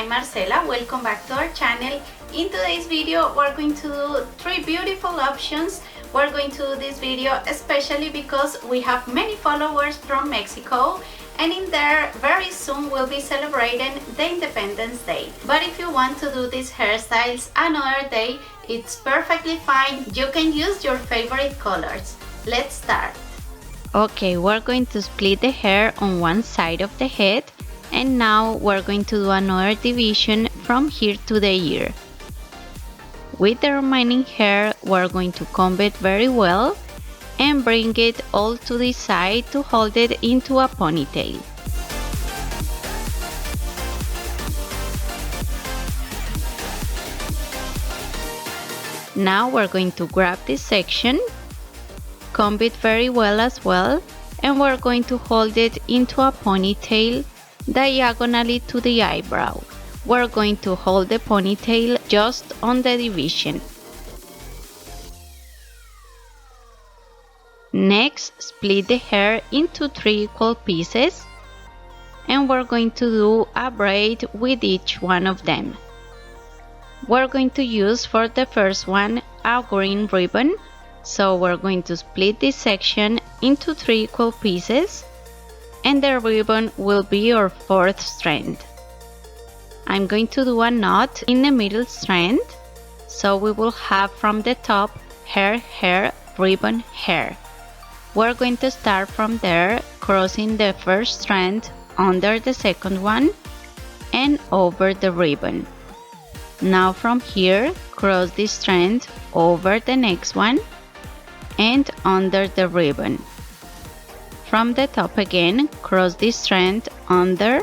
I'm Marcela. Welcome back to our channel. In today's video, we're going to do 3 beautiful options. We're going to do this video especially because we have many followers from Mexico, and in there very soon we'll be celebrating the Independence Day. But if you want to do these hairstyles another day, it's perfectly fine. You can use your favorite colors. Let's start. Okay, we're going to split the hair on one side of the head, and now we're going to do another division from here to the ear. With the remaining hair, we're going to comb it very well and bring it all to the side to hold it into a ponytail. Now we're going to grab this section, comb it very well as well, and we're going to hold it into a ponytail diagonally to the eyebrow. We're going to hold the ponytail just on the division. Next, split the hair into 3 equal pieces, and we're going to do a braid with each one of them. We're going to use for the first one a green ribbon, so we're going to split this section into 3 equal pieces, and the ribbon will be our 4th strand. I'm going to do a knot in the middle strand, so we will have from the top hair, hair, ribbon, hair. We're going to start from there, crossing the first strand under the second one and over the ribbon. Now from here, cross this strand over the next one and under the ribbon. From the top again, cross this strand under,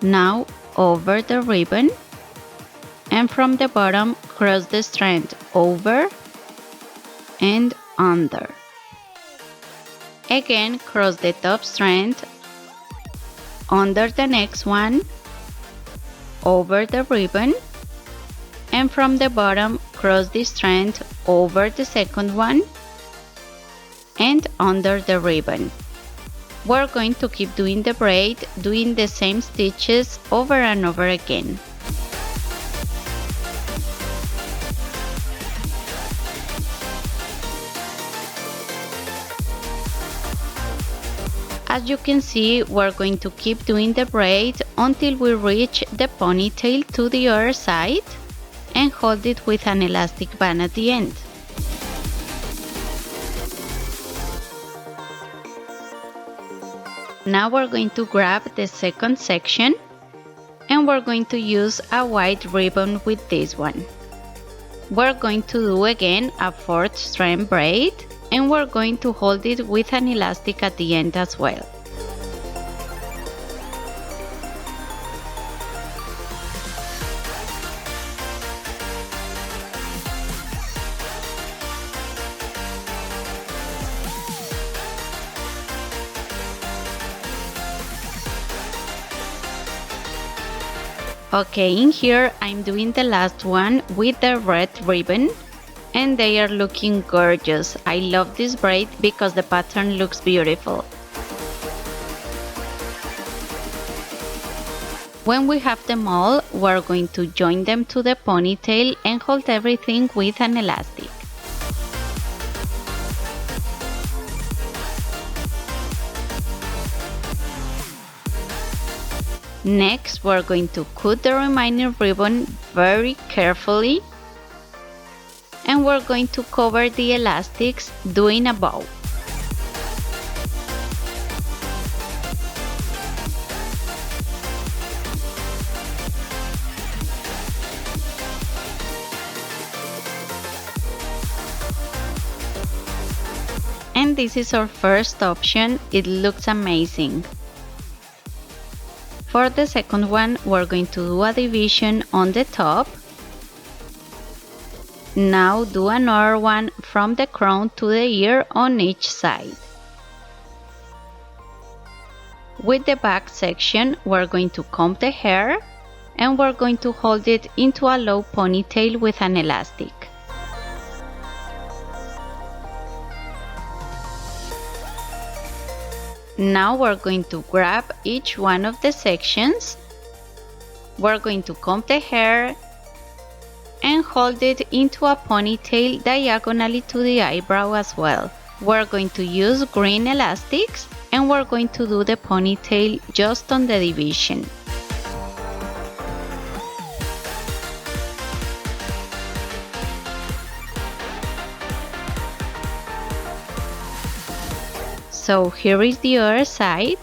now over the ribbon, and from the bottom, cross the strand over and under. Again, cross the top strand under the next one, over the ribbon, and from the bottom, cross the strand over the second one and under the ribbon. We're going to keep doing the braid, doing the same stitches over and over again. As you can see, we're going to keep doing the braid until we reach the ponytail to the other side and hold it with an elastic band at the end. Now we're going to grab the second section, and we're going to use a white ribbon with this one. We're going to do again a 4th strand braid, and we're going to hold it with an elastic at the end as well. Okay, in here I'm doing the last one with the red ribbon, and they are looking gorgeous. I love this braid because the pattern looks beautiful. When we have them all, we're going to join them to the ponytail and hold everything with an elastic. Next, we're going to cut the remaining ribbon very carefully, and we're going to cover the elastics doing a bow. And this is our first option. It looks amazing. For the second one, we're going to do a division on the top. Now do another one from the crown to the ear on each side. With the back section, we're going to comb the hair, and we're going to hold it into a low ponytail with an elastic. Now we're going to grab each one of the sections We're going to comb the hair and hold it into a ponytail diagonally to the eyebrow as well. We're going to use green elastics and we're going to do the ponytail just on the division. So here is the other side.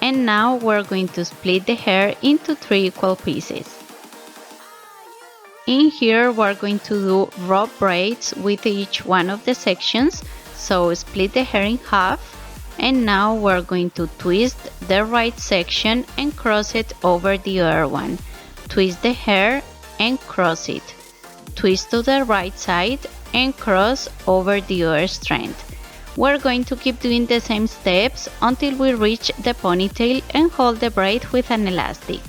And now we're going to split the hair into 3 equal pieces. In here we're going to do rope braids with each one of the sections, so split the hair in half, and now we're going to twist the right section and cross it over the other one. Twist the hair and cross it. Twist to the right side and cross over the other strand. We're going to keep doing the same steps until we reach the ponytail and hold the braid with an elastic.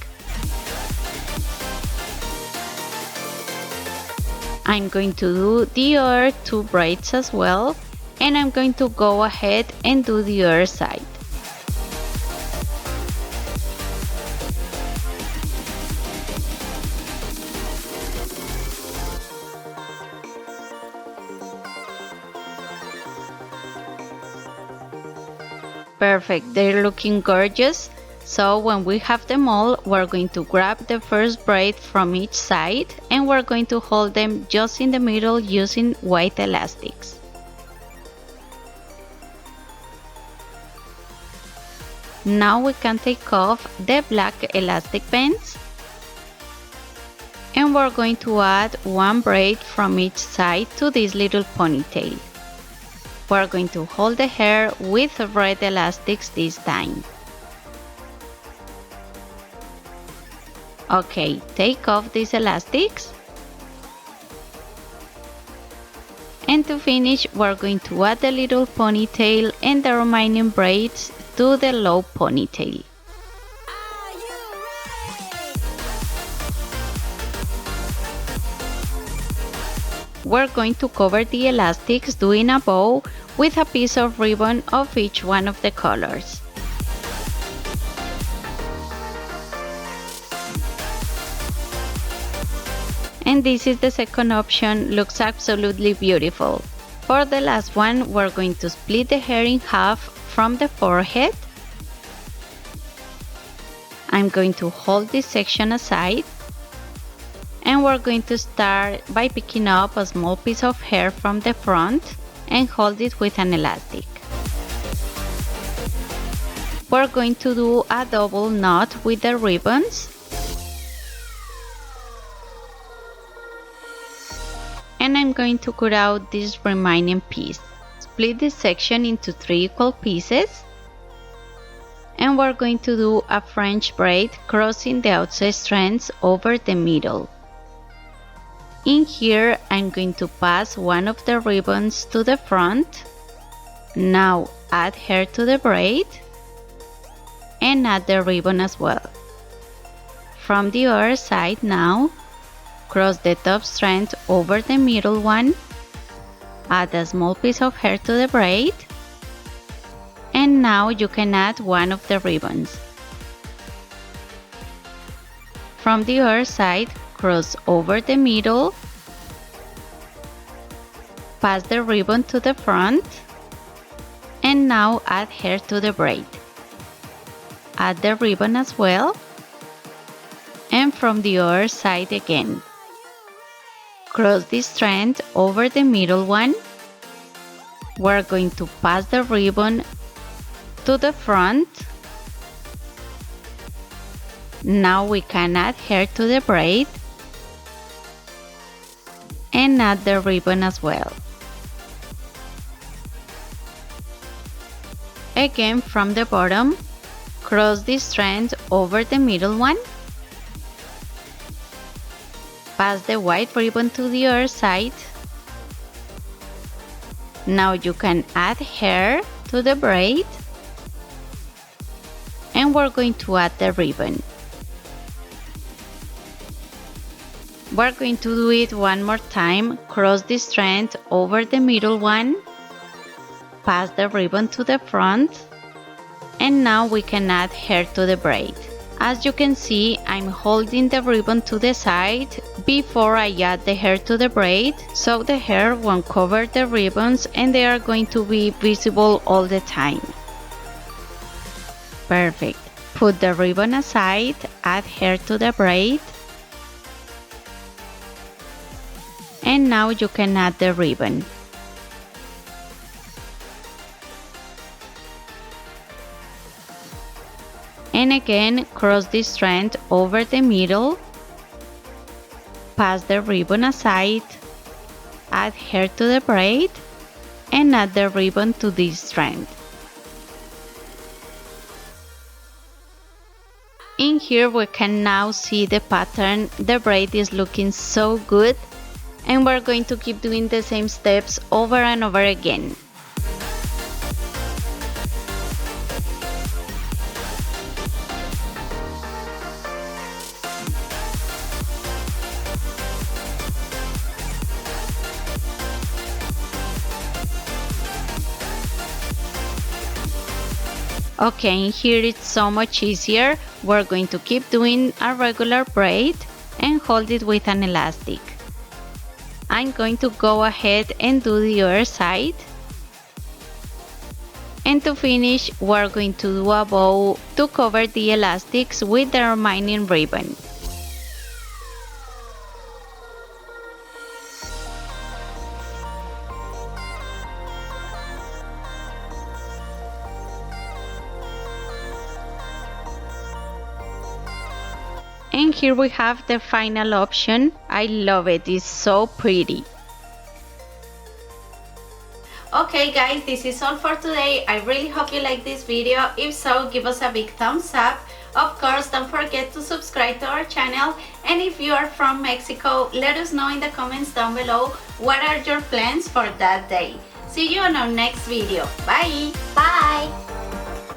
I'm going to do the other 2 braids as well, and I'm going to go ahead and do the other side. Perfect, they're looking gorgeous. So when we have them all, we're going to grab the first braid from each side and we're going to hold them just in the middle using white elastics. Now we can take off the black elastic bands and we're going to add 1 braid from each side to this little ponytail. We're going to hold the hair with red elastics this time. Okay, take off these elastics. And to finish, we're going to add the little ponytail and the remaining braids to the low ponytail. We're going to cover the elastics doing a bow with a piece of ribbon of each one of the colors. And this is the second option, looks absolutely beautiful. For the last one, we're going to split the hair in half from the forehead. I'm going to hold this section aside. And we're going to start by picking up a small piece of hair from the front and hold it with an elastic. We're going to do a double knot with the ribbons. And I'm going to cut out this remaining piece. Split this section into 3 equal pieces. And we're going to do a French braid crossing the outside strands over the middle. In here, I'm going to pass one of the ribbons to the front. Now add hair to the braid and add the ribbon as well. From the other side now, cross the top strand over the middle one, add a small piece of hair to the braid, and now you can add one of the ribbons. From the other side, cross over the middle, pass the ribbon to the front, and now add hair to the braid. Add the ribbon as well, and from the other side again. Cross this strand over the middle one. We're going to pass the ribbon to the front. Now we can add hair to the braid and add the ribbon as well. Again, from the bottom, cross this strand over the middle one. Pass the white ribbon to the other side. Now you can add hair to the braid. And we're going to add the ribbon. We're going to do it one more time. Cross this strand over the middle one. Pass the ribbon to the front. And now we can add hair to the braid. As you can see, I'm holding the ribbon to the side before I add the hair to the braid, so the hair won't cover the ribbons and they are going to be visible all the time. Perfect. Put the ribbon aside, add hair to the braid, and now you can add the ribbon. And again, cross the strand over the middle, pass the ribbon aside, add hair to the braid, and add the ribbon to this strand. In here we can now see the pattern. The braid is looking so good, and we're going to keep doing the same steps over and over again. Okay, and here it's so much easier. We're going to keep doing a regular braid and hold it with an elastic. I'm going to go ahead and do the other side. And to finish, we're going to do a bow to cover the elastics with the remaining ribbon. And here we have the final option. I love it, it's so pretty. Okay guys, this is all for today. I really hope you like this video. If so, give us a big thumbs up. Of course, don't forget to subscribe to our channel. And if you are from Mexico, let us know in the comments down below what are your plans for that day. See you on our next video. Bye! Bye!